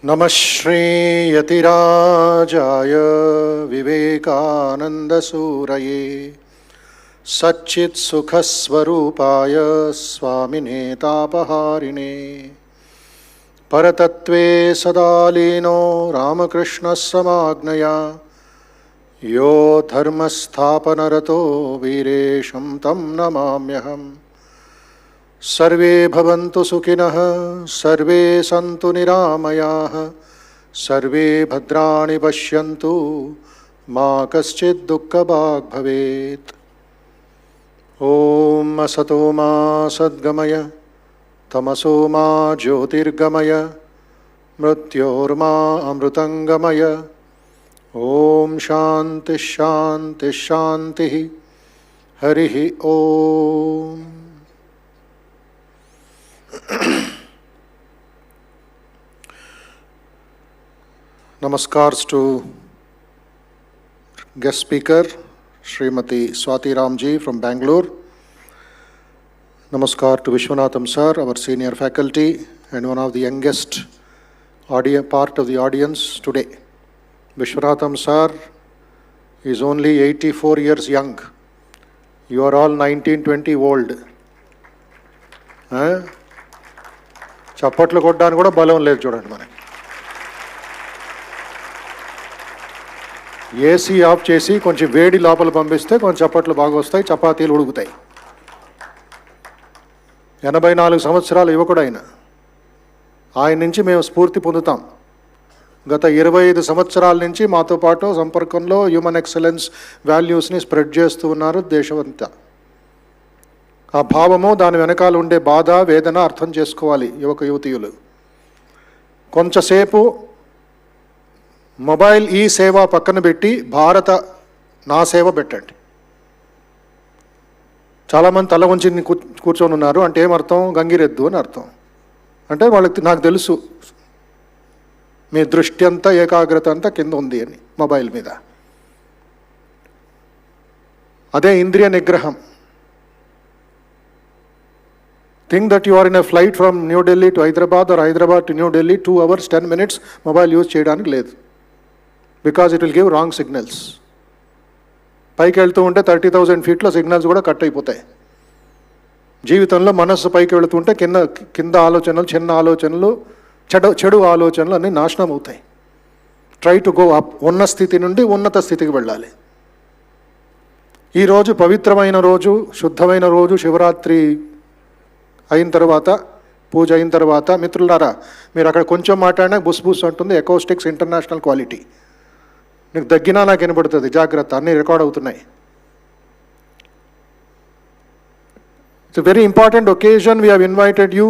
नमः श्रीयतिराजाय विवेकानन्दसूरये सच्चित्सुखस्वरूपाय स्वामिने तापहारिणे परतत्त्वे सदा लीनो रामकृष्णस्समाज्ञया यो धर्मस्थापनरतो वीरेशं तं नमाम्यहम्। सर्वे भवन्तु सुखिनः, सर्वे सन्तु निरामयाः, सर्वे भद्राणि पश्यन्तु, मा कश्चित् दुःखभाग् भवेत्। ॐ असतो मा सद्गमय, तमसो मा ज्योतिर्गमय, मृत्योर्मा अमृतङ्गमय। ॐ शान्तिः शान्तिः शान्तिः। हरिः ॐ। Namaskars to guest speaker Srimati Swati Ramji from Bangalore. Namaskar to Vishwanatham sir, our senior faculty and one of the youngest part of the audience today. Vishwanatham sir is only 84 years young. You are all 19-20 old. చప్పట్లు కొట్టడానికి కూడా బలం లేదు చూడండి మనకి. AC of చేసి కొంచెం వేడి లోపల పంపిస్తే కొంచెం చప్పట్లు బాగా వస్తాయి, చపాతీలు ఉడుకుతాయి. 84 సంవత్సరాల యువకుడు ఆయన నుంచి మేము స్ఫూర్తి పొందుతాం. గత 25 సంవత్సరాల నుంచి మాతో పాటు సంపర్కంలో హ్యూమన్ ఎక్సలెన్స్ వాల్యూస్ని స్ప్రెడ్ చేస్తూ ఉన్నారు దేశమంతా. ఆ భావము, దాని వెనకాల ఉండే బాధ వేదన అర్థం చేసుకోవాలి యువక యువతీయులు. కొంచెంసేపు మొబైల్ ఈ సేవ పక్కన పెట్టి భారత నా సేవ పెట్టండి. చాలామంది తల వంచి కూర్చొని ఉన్నారు. అంటే ఏమర్థం? గంగిరెద్దు అని అర్థం. అంటే వాళ్ళకి నాకు తెలుసు మీ దృష్టి అంతా, ఏకాగ్రత అంతా కింద ఉంది అని మొబైల్ మీద. అదే ఇంద్రియ నిగ్రహం. Think that you are in a flight from New Delhi to Hyderabad or Hyderabad to New Delhi, 2 hours 10 minutes mobile use చేయడానికి లేదు. Because it will give wrong signals. పైకి వెళ్తూ ఉంటే 30,000 ఫీట్లో సిగ్నల్స్ కూడా కట్ అయిపోతాయి. జీవితంలో మనస్సు పైకి వెళుతుంటే కింద ఆలోచనలు, చిన్న ఆలోచనలు, చెడు ఆలోచనలు అన్నీ నాశనం అవుతాయి. Try to go up. ఉన్న స్థితి నుండి ఉన్నత స్థితికి వెళ్ళాలి. ఈరోజు పవిత్రమైన రోజు, శుద్ధమైన రోజు, శివరాత్రి అయిన తర్వాత, పూజ అయిన తర్వాత, మిత్రులారా మీరు అక్కడ కొంచెం మాట్లాడినా బుస్ బుస్ అంటుంది. Acoustics international quality. నీకు దగ్గినా నాకు వినపడుతుంది. జాగ్రత్త, అన్నీ రికార్డ్ అవుతున్నాయి. It's a very important occasion. We have invited you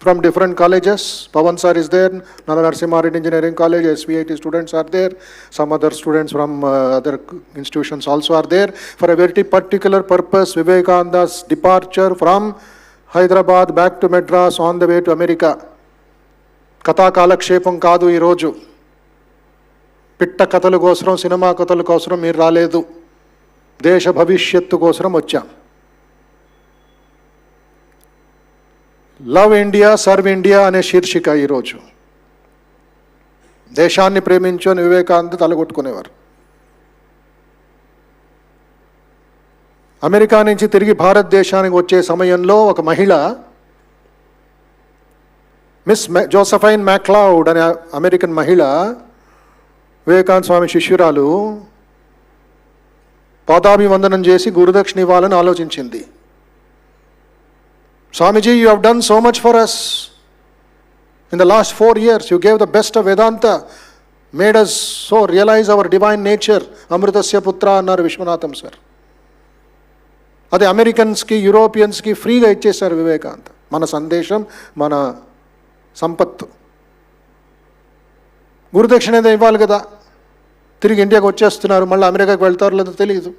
from different colleges. Pavan sir is there, Nalla Narasimha Reddy engineering college, SVIT students are there, some other students from other institutions also are there for a very particular purpose. Vivekananda's departure from Hyderabad back to Madras on the way to America. కథా కాలక్షేపం కాదు ఈరోజు. పిట్ట కథల కోసం, cinema కథల కోసం మీరు రాలేదు. దేశ భవిష్యత్తు కోసం వచ్చాం. లవ్ ఇండియా, సర్వ్ ఇండియా అనే శీర్షిక ఈరోజు. దేశాన్ని ప్రేమించు అని వివేకానంద తలగొట్టుకునేవారు. అమెరికా నుంచి తిరిగి భారతదేశానికి వచ్చే సమయంలో ఒక మహిళ, మిస్ జోసఫైన్ మ్యాక్లౌడ్ అనే అమెరికన్ మహిళ, వివేకానంద స్వామి శిష్యురాలు, పాదాభివందనం చేసి గురుదక్షిణ ఇవ్వాలని ఆలోచించింది. Swamiji, you have done so much for us. In the last 4 years, you gave the best of Vedanta, made us so realize our divine nature. Amritasya putra annaru Vishwanatham sir. అదే అమెరికన్స్కి, యూరోపియన్స్కి ఫ్రీగా ఇచ్చేశారు వివేకానంద. మన సందేశం, మన సంపత్తు. గురుదక్షిణ ఏదో ఇవ్వాలి కదా. తిరిగి ఇండియాకి వచ్చేస్తున్నారు, మళ్ళీ అమెరికాకి వెళ్తారో లేదో తెలియదు.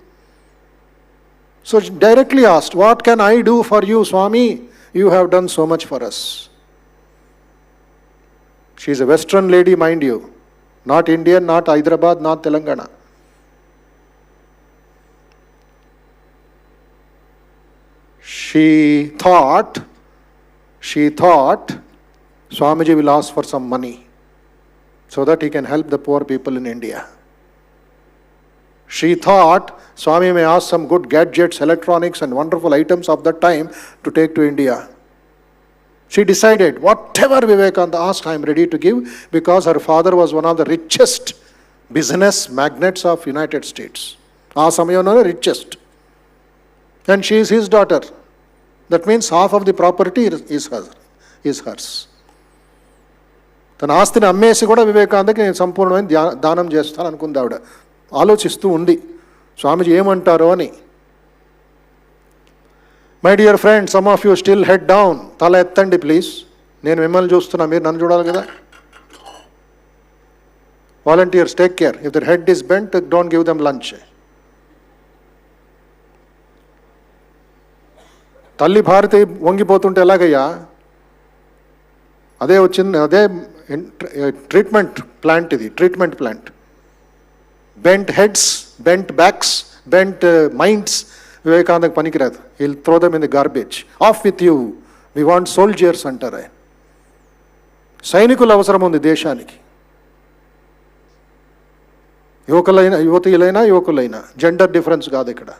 So directly asked, what can I do for you Swami? You have done so much for us. She is a western lady, mind you, not Indian, not Hyderabad, not Telangana. She thought Swamiji will ask for some money. so that he can help the poor people in India. She thought Swami may ask some good gadgets, electronics and wonderful items of that time to take to India. She decided, whatever Vivekananda asked, I am ready to give, because her father was one of the richest business magnates of United States. Aa samayamlo richest. And she is his daughter. That means half of the property is hers. తన ఆస్తిని అమ్మేసి కూడా వివేకానందకి నేను సంపూర్ణమైన దానం చేస్తాను అనుకుంది ఆవిడ. ఆలోచిస్తూ ఉంది స్వామీజీ ఏమంటారో అని. My dear friend, some of you still head down. తల ఎత్తండి ప్లీజ్. నేను మిమ్మల్ని చూస్తున్నా, మీరు నన్ను చూడాలి కదా. Volunteers, take care. If their head is bent, don't give them lunch. తల్లి భారతి వంగిపోతుంటే ఎలాగయ్యా? అదే వచ్చింది, అదే ట్రీట్మెంట్ ప్లాంట్. ఇది treatment plant. Bent heads, bent backs, bent minds వివేకానందకు పనికిరాదు. Will throw them in the garbage. Off with you, we want soldiers అంటారు ఆయన. సైనికుల అవసరం ఉంది దేశానికి. యువకులైనా జెండర్ డిఫరెన్స్ కాదు ఇక్కడ,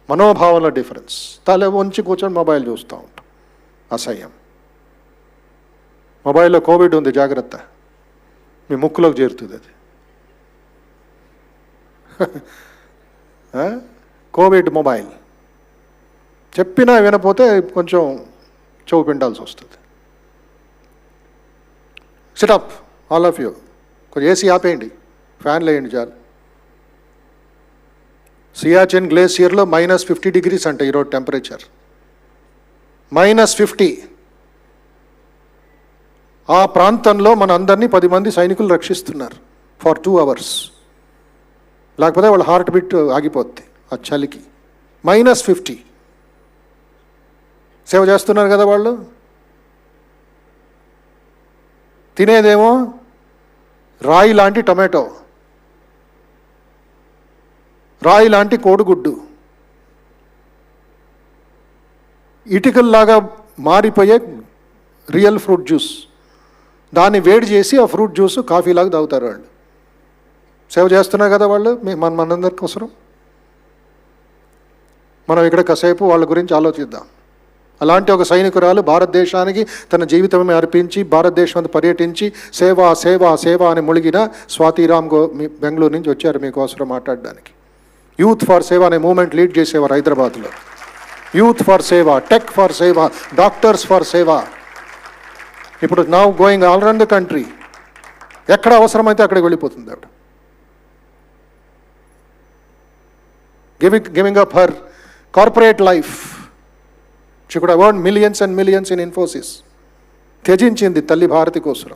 మనోభావంలో డిఫరెన్స్. తల వంచి కూర్చొని మొబైల్ చూస్తూ ఉంటాం. అసహ్యం. మొబైల్లో కోవిడ్ ఉంది, జాగ్రత్త, మీ ముక్కులోకి చేరుతుంది అది. కోవిడ్ మొబైల్ చెప్పినా వినపోతే కొంచెం చెవు పిండాల్సి వస్తుంది. సిటప్ ఆల్ ఆఫ్ యూ. కొంచెం ఏసీ ఆపేయండి, ఫ్యాన్లు వేయండి చాలు. సియాచిన్ గ్లేసియర్లో -50 degrees అంట ఈరోజు టెంపరేచర్. -50. ఆ ప్రాంతంలో మన అందరినీ 10 మంది సైనికులు రక్షిస్తున్నారు ఫర్ 2 hours. లేకపోతే వాళ్ళ హార్ట్ బీట్ ఆగిపోద్ది ఆ చలికి. -50. సేవ చేస్తున్నారు కదా వాళ్ళు. తినేదేమో రాయి లాంటి టమాటో, రాయి లాంటి కోడిగుడ్డు, ఇటుకల్లాగా మారిపోయే రియల్ ఫ్రూట్ జ్యూస్. దాన్ని వేడి చేసి ఆ ఫ్రూట్ జ్యూస్ కాఫీలాగా తాగుతారు వాళ్ళు. సేవ చేస్తున్నారు కదా వాళ్ళు మనందరి కోసం. మనం ఇక్కడ కాసేపు వాళ్ళ గురించి ఆలోచిద్దాం. అలాంటి ఒక సైనికురాలు భారతదేశానికి తన జీవితమే అర్పించి భారతదేశం పర్యటించి సేవ సేవ సేవ అని ములిగిన స్వాతిరామ్ బెంగళూరు నుంచి వచ్చారు మీకోసం మాట్లాడడానికి. యూత్ ఫర్ సేవ అనే మూమెంట్ లీడ్ చేసేవారు హైదరాబాద్లో. Youth for Seva, tech for Seva, doctors for Seva. ఇప్పుడు now going all around the country. ఎక్కడ అవసరమైతే అక్కడికి వెళ్ళిపోతుంది ఆవిడ. Giving up her corporate life. She could have earned millions and millions in Infosys. త్యజించింది తల్లి భారతి కోసం.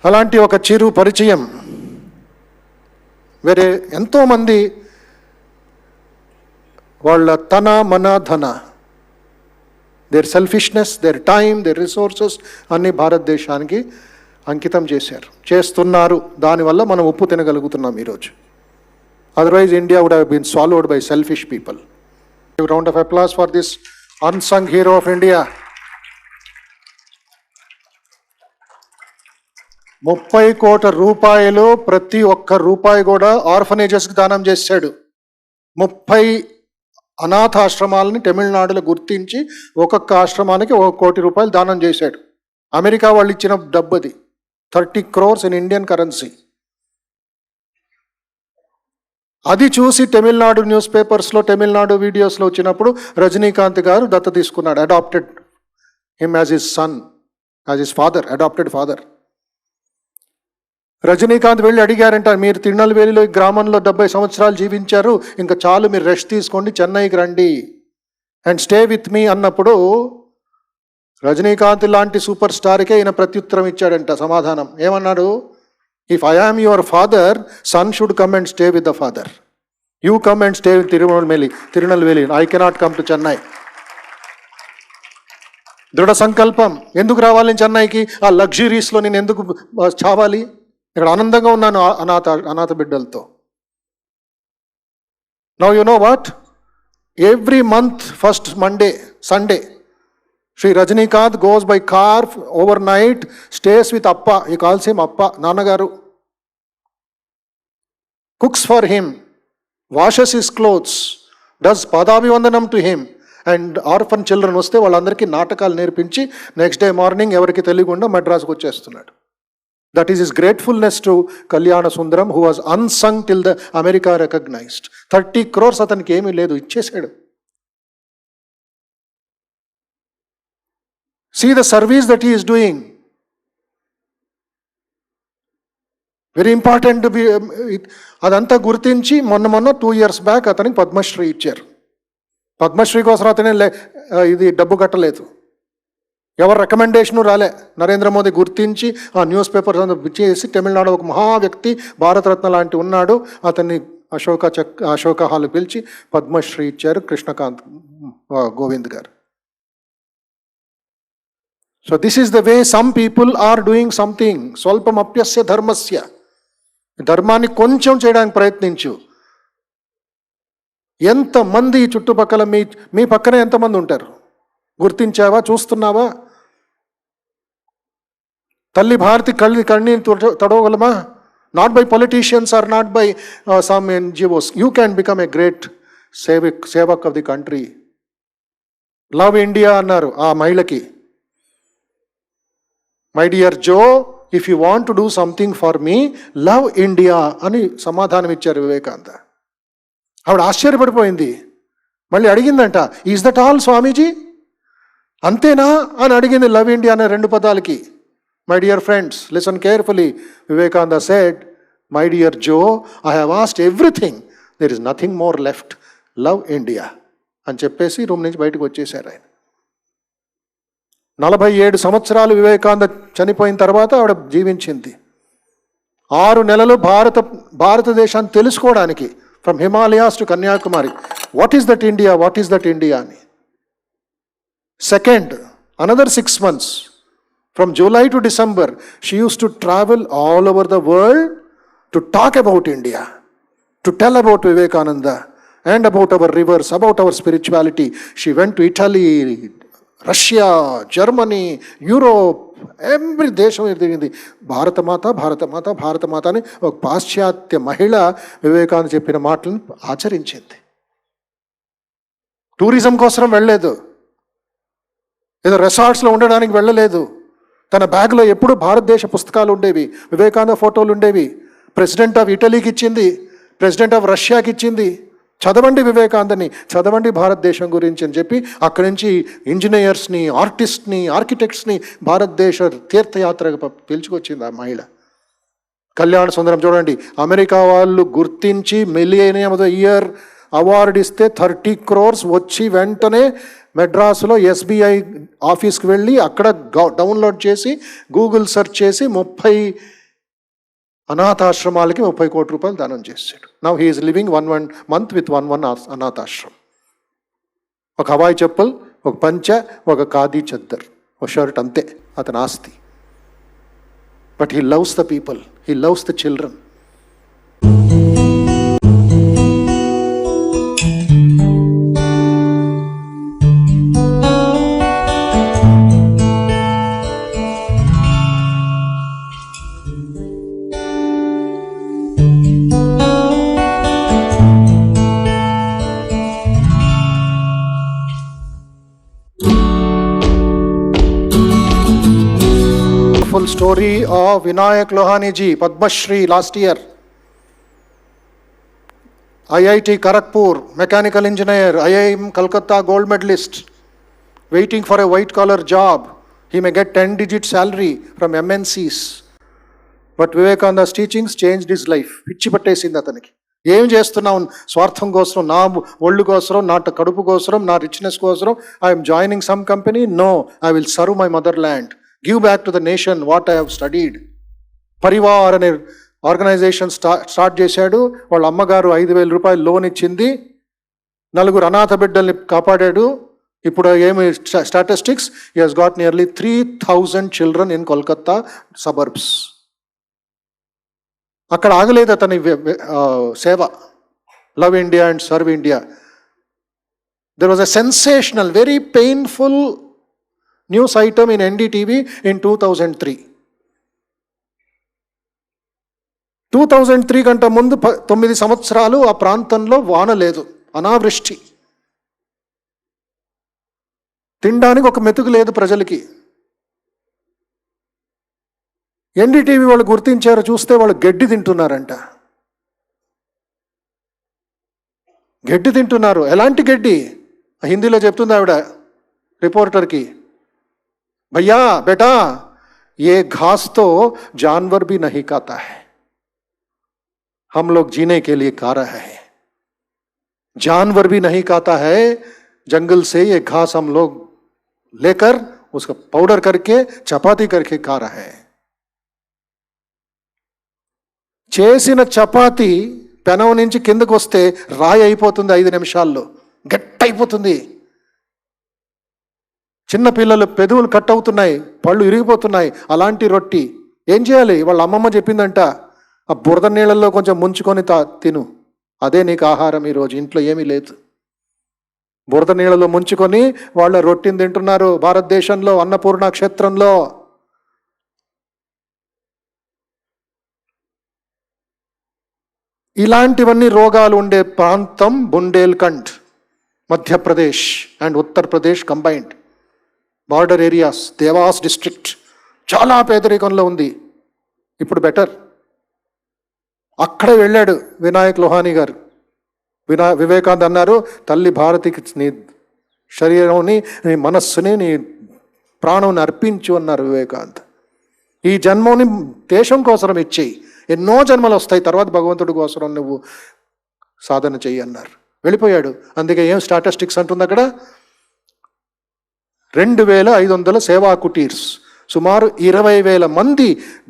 అలాంటి ఒక చిరు పరిచయం. వేరే ఎంతోమంది వాళ్ళ తన మన ధన, their selfishness, their time, their resources అన్నీ భారతదేశానికి అంకితం చేస్తున్నారు. దానివల్ల మనం ఉప్పు తినగలుగుతున్నాం ఈరోజు. Otherwise India would have been swallowed by selfish people. Round of applause for this unsung hero of India. 30 కోట్ల రూపాయలు, ప్రతి ఒక్క రూపాయి కూడా ఆర్ఫనేజెస్కి దానం చేశాడు. 30 అనాథ ఆశ్రమాలని తమిళనాడులో గుర్తించి ఒక్కొక్క ఆశ్రమానికి 1 కోటి రూపాయలు దానం చేశాడు. అమెరికా వాళ్ళు ఇచ్చిన డబ్బు అది. 30 crores ఇన్ ఇండియన్ కరెన్సీ. అది చూసి తమిళనాడు న్యూస్ పేపర్స్లో, తమిళనాడు వీడియోస్లో వచ్చినప్పుడు రజనీకాంత్ గారు దత్త తీసుకున్నాడు. Adopted him as his son, as his father, adopted father. Rajinikanth వెళ్ళి అడిగారంట, మీరు తిరునల్వేలిలో ఈ గ్రామంలో 70 సంవత్సరాలు జీవించారు, ఇంకా చాలు, మీరు రెస్ట్ తీసుకోండి, చెన్నైకి రండి అండ్ స్టే విత్ మీ అన్నప్పుడు రజనీకాంత్ లాంటి సూపర్ స్టార్కే ఈయన ప్రత్యుత్తరం ఇచ్చాడంట సమాధానం. ఏమన్నాడు? If I am your father, son should come and stay with the father. You come and stay with Tirunelveli. I cannot come to Chennai. దృఢ సంకల్పం. ఎందుకు రావాలి చెన్నైకి? ఆ లగ్జరీస్లో నేను ఎందుకు చావాలి? ఇక్కడ ఆనందంగా ఉన్నాను అనాథ బిడ్డలతో. Now you know what? Every month first Sunday Sri Rajinikanth goes by car overnight, stays with Appa. He calls him Appa, Nanagaru. Cooks for him, washes his clothes, does Padabhivandanam to him. And orphan children వస్తే వాళ్ళందరికీ నాటకాలు నేర్పించి next day morning ఎవరికి తెలియకుండా మద్రాసుకు వచ్చేస్తున్నాడు. That is his gratefulness to Kalyana Sundaram, who was unsung till the America recognised. 30 crores అతనికి ఏమీ లేదు, ఇచ్చేసాడు. See the service that he is doing. Very important. అదంతా గుర్తించి మొన్న 2 years బ్యాక్ అతనికి పద్మశ్రీ ఇచ్చారు. పద్మశ్రీ కోసం అతనే ఇది డబ్బు కట్టలేదు, ఎవరు రికమెండేషను రాలే. నరేంద్ర మోదీ గుర్తించి ఆ న్యూస్ పేపర్స్ చేసి తమిళనాడు ఒక మహా వ్యక్తి భారతరత్న లాంటి ఉన్నాడు, అతన్ని అశోక హాల్ పిలిచి పద్మశ్రీ ఇచ్చారు కృష్ణకాంత్ గోవింద్ గారు. So this is the way some people are doing something. స్వల్పమప్యస్య ధర్మస్య, ధర్మాన్ని కొంచెం చేయడానికి ప్రయత్నించు. ఎంతమంది చుట్టుపక్కల మీ పక్కన ఎంతమంది ఉంటారు గుర్తించావా, చూస్తున్నావా? తల్లి భారతి కన్నీరు తడవగలమా? Not by politicians or not by some NGOs. You can become a great sevak of the country. Love India అన్నారు ఆ మహిళకి. My dear Jo, if you want to do something for me, love India అని సమాధానం ఇచ్చారు వివేకానంద. ఆవిడ ఆశ్చర్యపడిపోయింది, మళ్ళీ అడిగిందంట, ఈజ్ దట్ ఆల్ స్వామీజీ, అంతేనా అని అడిగింది. లవ్ ఇండియా అనే 2 పదాలకి. My dear friends, listen carefully. Vivekananda said, my dear Joe, I have asked everything, there is nothing more left, love India అని చెప్పేసి రూమ్ నుంచి బయటకు వచ్చేసారు ఆయన. 47 సంవత్సరాలు వివేకానంద చనిపోయిన తర్వాత ఆవిడ జీవించింది. 6 నెలలు భారతదేశాన్ని తెలుసుకోవడానికి, from Himalayas to Kanyakumari, what is that India, what is that India అని. Second, another 6 months, from July to December, she used to travel all over the world to talk about India, to tell about Vivekananda and about our rivers, about our spirituality. She went to Italy, Russia, Germany, Europe, every దేశం తిరిగింది. భారతమాత భారతమాత భారతమాత అని ఒక పాశ్చాత్య మహిళ వివేకానంద చెప్పిన మాటలను ఆచరించింది. Tourism కోసం వెళ్ళలేదు, ఏదో రిసార్ట్స్లో ఉండడానికి వెళ్ళలేదు. తన బ్యాగ్లో ఎప్పుడు భారతదేశ పుస్తకాలు ఉండేవి, వివేకానంద ఫోటోలు ఉండేవి. ప్రెసిడెంట్ ఆఫ్ ఇటలీకి ఇచ్చింది, ప్రెసిడెంట్ ఆఫ్ రష్యాకి ఇచ్చింది. చదవండి వివేకానందని, చదవండి భారతదేశం గురించి అని చెప్పి అక్కడి నుంచి ఇంజనీర్స్ని, ఆర్టిస్ట్ని, ఆర్కిటెక్ట్స్ని భారతదేశ తీర్థయాత్రగా పిలుచుకొచ్చింది ఆ మహిళ. కళ్యాణ సుందరం చూడండి, అమెరికా వాళ్ళు గుర్తించి millennium of the year award ఇస్తే 30 crores వచ్చి వెంటనే మెడ్రాసులో SBI ఆఫీస్కి వెళ్ళి అక్కడ డౌన్లోడ్ చేసి గూగుల్ సెర్చ్ చేసి 30 అనాథాశ్రమాలకి 30 కోట్ల రూపాయలు దానం చేశాడు. Now he is living 1 month with 1 అనాథాశ్రమం. ఒక హవాయి చెప్పులు, ఒక పంచ, ఒక ఖాదీ చద్దర్, ఒక షర్ట్, అంతే అతని ఆస్తి. But he loves the people, he loves the children. Story of Vinayak Lohani ji, Padma Shri last year. IIT Kharagpur, mechanical engineer, IIM Calcutta gold medalist, waiting for a white collar job. He may get 10-digit salary from MNCs. But Vivekananda's teachings changed his life. పిచ్చి పట్టేసింది అతనికి. ఏం చేస్తున్నావు స్వార్థం కోసం, నా ఒళ్ళు కోసం, నా కడుపు కోసం, నా రిచ్నెస్ కోసం, I'm joining some company? No, I will serve my motherland, give back to the nation what I have studied. Parivaar అనే ఆర్గనైజేషన్ స్టార్ట్ చేశాడు. వాళ్ళ అమ్మగారు 5,000 రూపాయలు లోన్ ఇచ్చింది, 4 అనాథ బిడ్డల్ని కాపాడాడు. ఇప్పుడు ఏమి statistics, he has got nearly 3,000 children in Kolkata suburbs. అక్కడ ఆగలేదు అతని సేవ. Love India and serve India. There was a sensational, very painful news item in NDTV in 2003. 2003 కంటే ముందు 9 సంవత్సరాలు ఆ ప్రాంతంలో వాన లేదు, అనావృష్టి. తినడానికి ఒక మెతుకు లేదు ప్రజలకి. NDTV వాళ్ళు గుర్తించారు, చూస్తే వాళ్ళు గడ్డి తింటున్నారంట. గడ్డి తింటున్నారు. ఎలాంటి గడ్డి? హిందీలో చెప్తుంది ఆవిడ రిపోర్టర్కి, భయ్యా బేటా ये घास तो जानवर भी नहीं खाता है, हम लोग जीने के लिए खा रहे हैं. जानवर भी नहीं खाता है, जंगल से ये घास हम लोग लेकर उसका पाउडर करके चपाती करके खा रहे हैं. చేసిన చపాతీ పెనం నుంచి కిందకు వస్తే రాయి అయిపోతుంది, 5 నిమిషాల్లో గట్టి అయిపోతుంది. చిన్న పిల్లలు పెదవులు కట్ అవుతున్నాయి, పళ్ళు ఇరిగిపోతున్నాయి. అలాంటి రొట్టి ఏం చేయాలి? వాళ్ళ అమ్మమ్మ చెప్పిందంట, ఆ బురద నీళ్ళల్లో కొంచెం ముంచుకొని తిను, అదే నీకు ఆహారం. ఈరోజు ఇంట్లో ఏమీ లేదు, బురద నీళ్ళలో ముంచుకొని వాళ్ళ రొట్టిని తింటున్నారు భారతదేశంలో, అన్నపూర్ణ క్షేత్రంలో. ఇలాంటివన్నీ రోగాలు ఉండే ప్రాంతం బుండేల్ఖండ్, Madhya Pradesh and Uttar Pradesh combined border areas. Devas district చాలా పేదరికంలో ఉంది, ఇప్పుడు బెటర్. అక్కడే వెళ్ళాడు వినాయక్ లోహానీ గారు. వివేకానంద అన్నారు, తల్లి భారతికి నీ శరీరంని, నీ మనస్సుని, నీ ప్రాణం అర్పించు అన్నారు వివేకానంద. ఈ జన్మని దేశం కోసం ఇచ్చేయి, ఎన్నో జన్మలు వస్తాయి, తర్వాత భగవంతుడి కోసం నువ్వు సాధన చెయ్యి అన్నారు. వెళ్ళిపోయాడు. అందుకే ఏం స్టాటిస్టిక్స్ అంటుంది అక్కడ, 2500 సేవా కుటీర్స్, సుమారు 20,000 మంది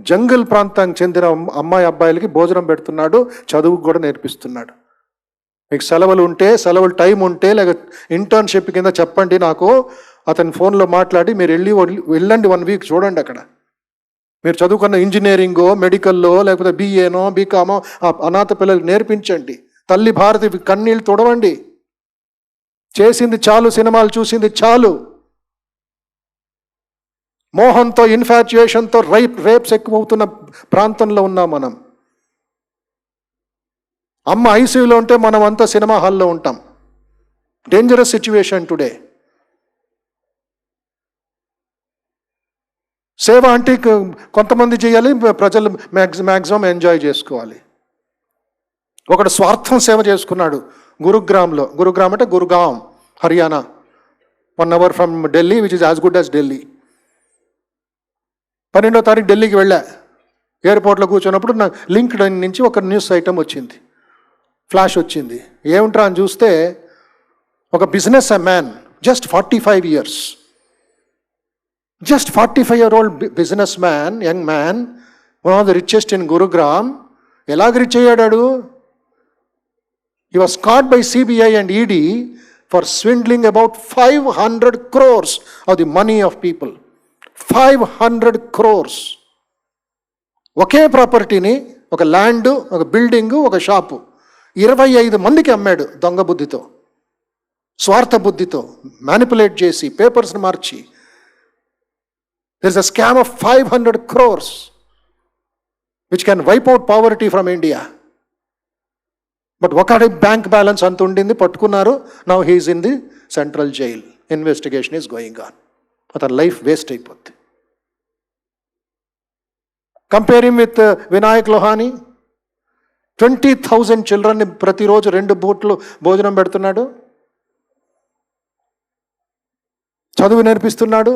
జంగల్ ప్రాంతానికి చెందిన అమ్మాయి అబ్బాయిలకి భోజనం పెడుతున్నాడు, చదువుకు కూడా నేర్పిస్తున్నాడు. మీకు సెలవులు ఉంటే, సెలవులు టైం ఉంటే, లేక ఇంటర్న్షిప్ కింద చెప్పండి నాకు, అతని ఫోన్లో మాట్లాడి మీరు వెళ్ళండి, 1 వీక్ చూడండి. అక్కడ మీరు చదువుకున్న ఇంజనీరింగో, మెడికల్లో, లేకపోతే BAనో BComో ఆ అనాథ పిల్లలకు నేర్పించండి. తల్లి భారతి కన్నీళ్ళు తుడవండి. చేసింది చాలు, సినిమాలు చూసింది చాలు. మోహంతో, ఇన్ఫాచ్యుయేషన్తో రేప్స్ ఎక్కువ అవుతున్న ప్రాంతంలో ఉన్నాం మనం. అమ్మ ICUలో ఉంటే మనం అంతా సినిమా హాల్లో ఉంటాం. Dangerous situation today. సేవ అంటే కొంతమంది చేయాలి, ప్రజలు మ్యాక్సిమం ఎంజాయ్ చేసుకోవాలి. ఒకడు స్వార్థం సేవ చేసుకున్నాడు గురుగ్రామ్లో. గురుగ్రామ్ అంటే Gurgaon, Haryana, 1 hour from Delhi, which is as good as Delhi. 12వ తారీఖు ఢిల్లీకి వెళ్ళా. ఎయిర్పోర్ట్లో కూర్చున్నప్పుడు నాకు లింక్డ్ఇన్ నుంచి ఒక న్యూస్ ఐటమ్ వచ్చింది, ఫ్లాష్ వచ్చింది. ఏమిట్రా అని చూస్తే, ఒక business man, just 45 years, just 45-year-old businessman, young man, one of the richest in Gurugram. ఎలాగ రిచ్ అయ్యాడు? He was caught by CBI and ED for swindling about 500 crores of the money of people. 500 crores. ఒకే ప్రాపర్టీని, ఒక land, ఒక building, ఒక shop 25 మందికి అమ్మాడు దొంగ బుద్ధితో, స్వార్థ బుద్ధితో, మ్యానిపులేట్ చేసి, పేపర్స్ని మార్చి. There is a scam of 500 crores which can wipe out poverty from India. But ఒకటి బ్యాంక్ బ్యాలెన్స్ అంత ఉండింది, పట్టుకున్నారు. Now he is in the central jail. Investigation is going on. అతని లైఫ్ వేస్ట్ అయిపోద్ది. Compare him with Vinayak Lohani. 20,000 children ప్రతిరోజు 2 పూట్లు భోజనం పెడుతున్నాడు, చదువు నేర్పిస్తున్నాడు.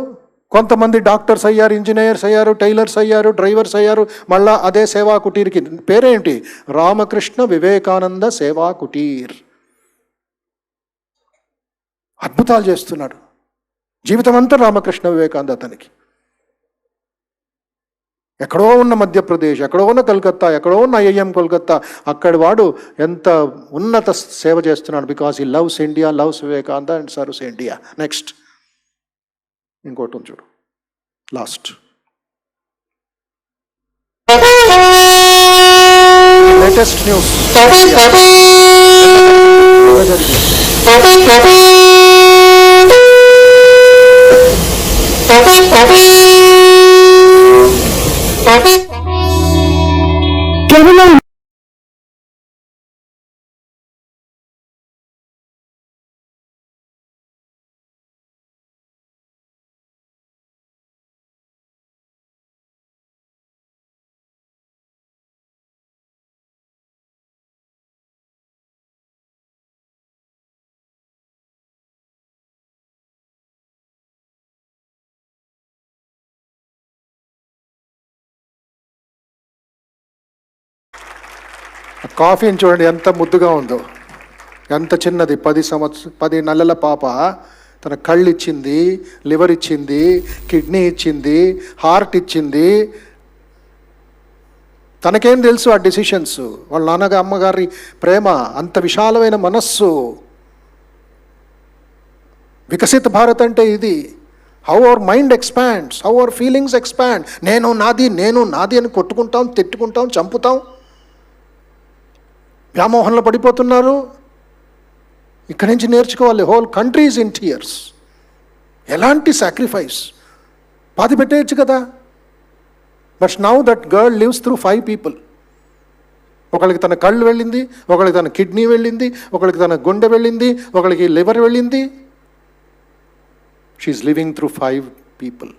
కొంతమంది డాక్టర్స్ అయ్యారు, ఇంజనీర్స్ అయ్యారు, టైలర్స్ అయ్యారు, డ్రైవర్స్ అయ్యారు. మళ్ళా అదే సేవా కుటీర్కి పేరేంటి? రామకృష్ణ వివేకానంద సేవా కుటీర్. అద్భుతాలు చేస్తున్నాడు. జీవితం అంతా రామకృష్ణ వివేకానంద అతనికి. ఎక్కడో ఉన్న మధ్యప్రదేశ్, ఎక్కడో ఉన్న కలకత్తా, ఎక్కడో ఉన్న IIM కోల్కత్తా, అక్కడి వాడు ఎంత ఉన్నత సేవ చేస్తున్నాడు. Because he loves India, loves Vivekananda and serves India. Next ఇంకోటి చూడు, లాస్ట్ లేటెస్ట్ న్యూస్. కాఫీని చూడండి ఎంత ముద్దుగా ఉందో, ఎంత చిన్నది. 10 నెలల పాప తన కళ్ళు ఇచ్చింది, లివర్ ఇచ్చింది, కిడ్నీ ఇచ్చింది, హార్ట్ ఇచ్చింది. తనకేం తెలుసు ఆ డెసిషన్స్? వాళ్ళ నాన్నగా అమ్మగారి ప్రేమ, అంత విశాలమైన మనస్సు. వికసిత భారత్ అంటే ఇది. How our mind expands, how our feelings expand. నేను నాది అని కొట్టుకుంటాం, తిట్టుకుంటాం, చంపుతాం, వ్యామోహంలో పడిపోతున్నారు. ఇక్కడి నుంచి నేర్చుకోవాలి. Whole countries in tears. ఎలాంటి సాక్రిఫైస్! పాతి పెట్టేయచ్చు కదా. But now that girl lives through 5 people. ఒకళ్ళకి తన కళ్ళు వెళ్ళింది, ఒకళ్ళకి తన కిడ్నీ వెళ్ళింది, ఒకళ్ళకి తన గుండె వెళ్ళింది, ఒకళ్ళకి లివర్ వెళ్ళింది. She's living through 5 people.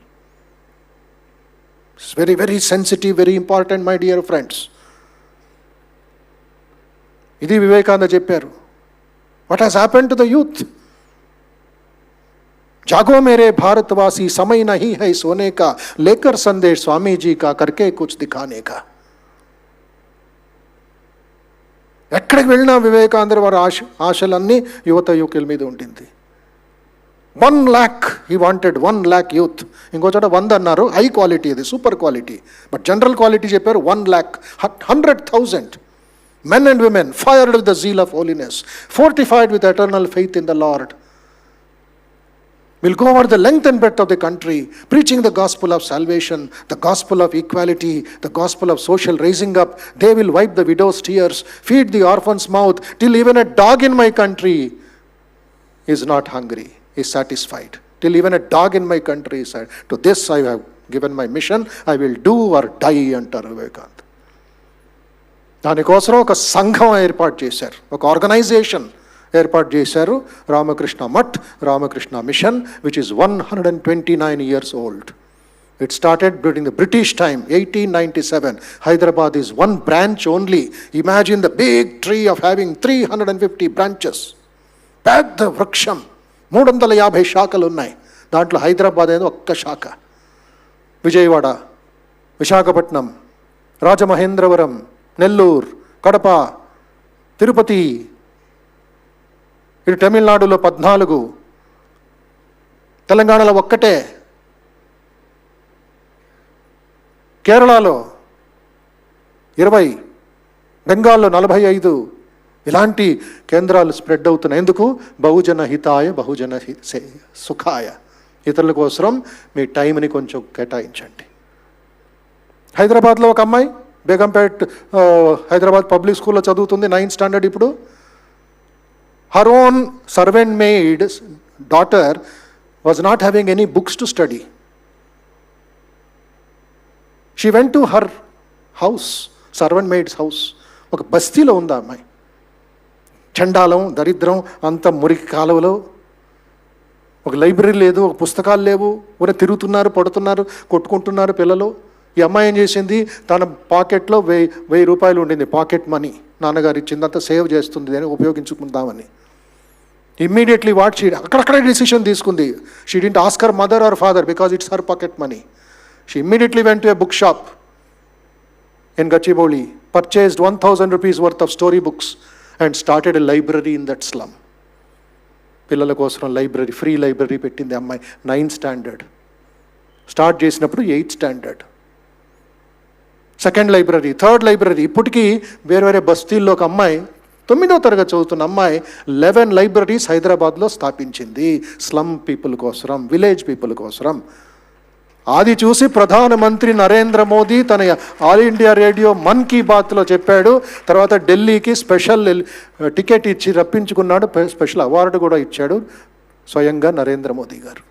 It's very very sensitive, very important my dear friends. ఇది వివేకానంద చెప్పారు. What has happened to the youth? जागो मेरे भारतवासी, समय नहीं है सोने का, लेकर संदेश स्वामी जी का, करके कुछ दिखाने का. ఎక్కడికి వెళ్ళినా వివేకానంద వారి ఆశలన్నీ యువత యువకుల మీద ఉంటుంది. 1 lakh he wanted, 1 lakh youth. ఇంకో చోట 100 అన్నారు, హై క్వాలిటీ, ఇది super quality. But general quality చెప్పారు 1 lakh, 100,000 men and women fired with the zeal of holiness, fortified with eternal faith in the Lord, will go over the length and breadth of the country, preaching the gospel of salvation, the gospel of equality, the gospel of social raising up. They will wipe the widow's tears, feed the orphan's mouth, till even a dog in my country is not hungry, is satisfied. Till even a dog in my country is satisfied. To this I have given my mission, I will do or die అంటారు వివేకానంద. దానికోసం ఒక సంఘం ఏర్పాటు చేశారు, ఒక organisation ఏర్పాటు చేశారు, Ramakrishna Math, Ramakrishna mission, which is 129 years old. It started during the British time, 1897. Hyderabad is one branch only. Imagine the big tree of having 350 branches. పెద్ద వృక్షం, 350 శాఖలు ఉన్నాయి. దాంట్లో హైదరాబాద్ అనేది ఒక్క శాఖ. విజయవాడ, విశాఖపట్నం, రాజమహేంద్రవరం, నెల్లూరు, కడప, తిరుపతి, ఇటు తమిళనాడులో 14, తెలంగాణలో ఒక్కటే, కేరళలో 20, బెంగాల్లో 45. ఇలాంటి కేంద్రాలు స్ప్రెడ్ అవుతున్నాయి. ఎందుకు? బహుజన హితాయ, బహుజన సుఖాయ. ఇతరుల కోసం మీ టైంని కొంచెం కేటాయించండి. హైదరాబాద్లో ఒక అమ్మాయి బేగంపేట్ హైదరాబాద్ పబ్లిక్ స్కూల్లో చదువుతుంది, 9th standard ఇప్పుడు. Her own servant maid's daughter was not having any books to study. She went to her house, servant maid's house. ఒక బస్తీలో ఉంది ఆ అమ్మాయి. చండాలం, దరిద్రం, అంత మురికి కాలువలో, ఒక లైబ్రరీ లేదు, ఒక పుస్తకాలు లేవు, ఊరే తిరుగుతున్నారు, పడుతున్నారు, కొట్టుకుంటున్నారు పిల్లలు. ఈ అమ్మాయి ఏం చేసింది? తన పాకెట్లో 1000 రూపాయలు ఉండింది, పాకెట్ మనీ, నాన్నగారు ఇచ్చిందంతా సేవ్ చేస్తుంది అని, ఉపయోగించుకుందామని. ఇమ్మీడియట్లీ అక్కడక్కడే డెసిషన్ తీసుకుంది. She didn't ask her mother or father because it's her pocket money. She immediately went to a book shop in Gachibowli, purchased 1000 rupees worth of story books and started a library in that slum. పిల్లల కోసం library, free library పెట్టింది అమ్మాయి. 9th standard start చేసినప్పుడు 8th standard, second library, third library. ఇప్పటికీ వేరే వేరే బస్తీల్లో ఒక అమ్మాయి, 9వ తరగతి చదువుతున్న అమ్మాయి 11 లైబ్రరీస్ హైదరాబాద్లో స్థాపించింది, స్లమ్ పీపుల్ కోసం, విలేజ్ పీపుల్ కోసం. అది చూసి ప్రధానమంత్రి నరేంద్ర మోదీ తన all India radio Mann Ki బాత్లో చెప్పాడు. తర్వాత ఢిల్లీకి స్పెషల్ టికెట్ ఇచ్చి రప్పించుకున్నాడు, స్పెషల్ అవార్డు కూడా ఇచ్చాడు స్వయంగా నరేంద్ర మోదీ గారు.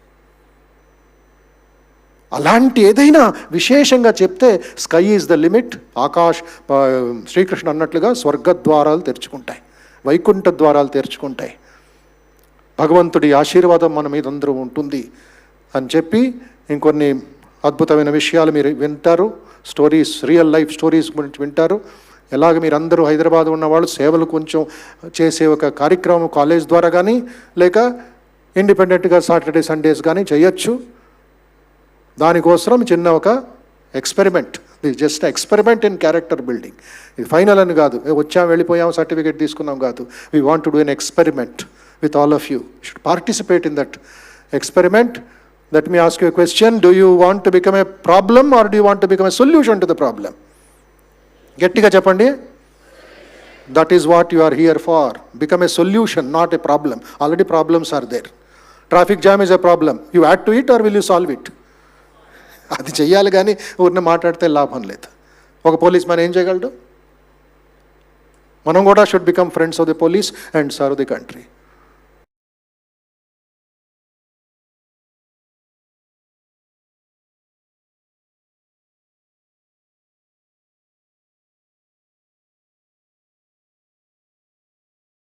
అలాంటి ఏదైనా విశేషంగా చెప్తే sky is the limit, Akash Shrikrishna అన్నట్లుగా స్వర్గద్వారాలు తెరుచుకుంటాయి, వైకుంఠ ద్వారాలు తెరుచుకుంటాయి, భగవంతుడి ఆశీర్వాదం మన మీద అందరూ ఉంటుంది అని చెప్పి ఇంకొన్ని అద్భుతమైన విషయాలు మీరు వింటారు. స్టోరీస్, రియల్ లైఫ్ స్టోరీస్ గురించి వింటారు. ఎలాగ మీరందరూ హైదరాబాద్ ఉన్నవాళ్ళు సేవలు కొంచెం చేసే ఒక కార్యక్రమం కాలేజ్ ద్వారా కానీ లేక ఇండిపెండెంట్గా సాటర్డే సండేస్ కానీ చేయొచ్చు. దానికోసం చిన్న ఒక experiment, this just experiment in character building. ఇది ఫైనల్ అని కాదు, వచ్చాం వెళ్ళిపోయాం సర్టిఫికేట్ తీసుకున్నాం కాదు. We want to do an experiment with all of you. You should participate in that experiment. Let me ask you a question. Do you want to become a problem or do you want to become a solution to the problem? Gettiga cheppandi. That is what you are here for. Become a solution, not a problem. Already problems are there. Traffic jam is a problem. You add to it or will you solve it? అది చెయ్యాలి కానీ ఊరిని మాట్లాడితే లాభం లేదు. ఒక police man ఏం చేయగలడు? మనం కూడా should become friends of the police and serve the country.